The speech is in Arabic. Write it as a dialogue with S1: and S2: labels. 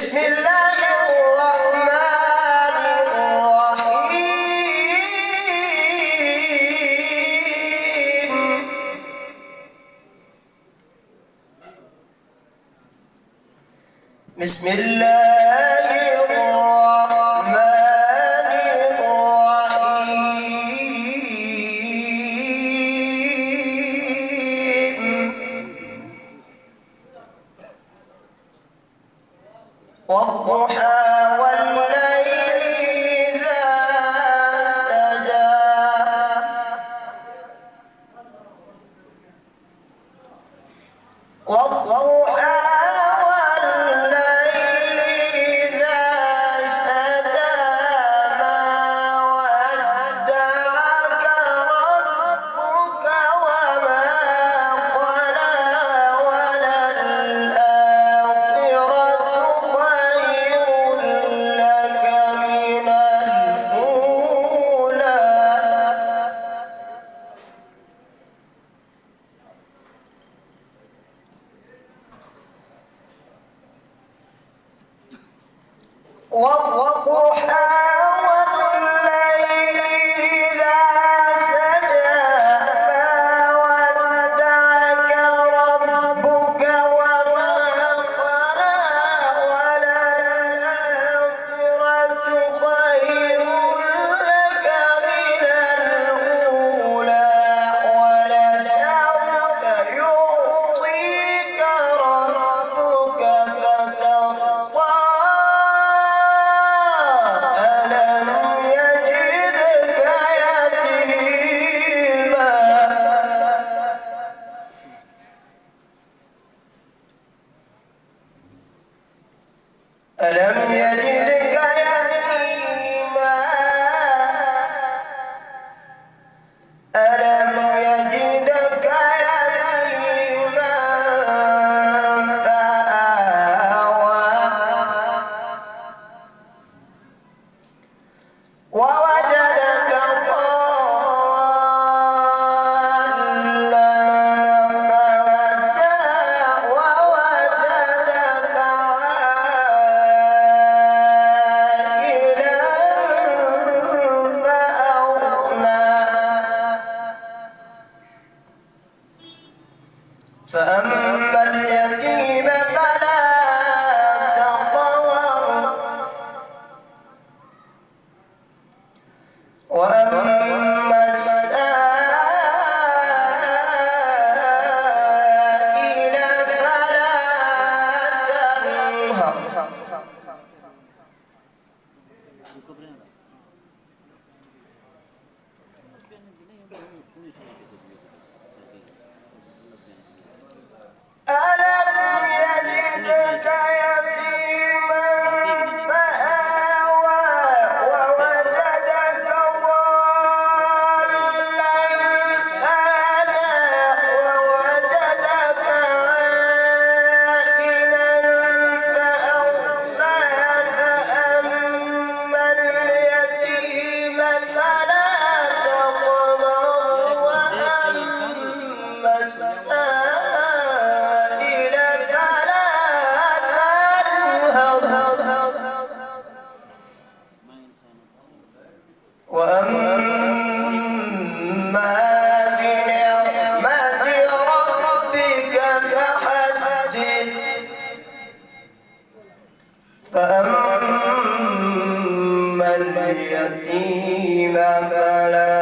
S1: بسم الله الرحمن الرحيم. بسم الله الرحمن الرحيم. والضحى والليل إذا سجى والضحى والليل إذا سجى ما ودعك ربك وما قلى وللآخرة خير لك من الأولى. والضحى والليل إذا سجى ما ودعك ربك وما قلى وللآخرة خير لك من الأولى ولسوف يعطيك ربك فترضى. ألم يجدك يتيما ألم يجدك يتيما ألم يجدك يتيما فآوى ووجدك ضالا فهدى ووجدك عائلا فأغنى. فأما اليتيم فلا تقهر وأما السائل فلا تنهر. ألم يجدك يتيما فآوى ووجدك ضالا فهدى ووجدك عائلا فأغنى. فأما اليتيم فلا تقهر وأما السائل فلا تنهر. وأما بنعمة ربك فحدث. فأما اليتيم فلا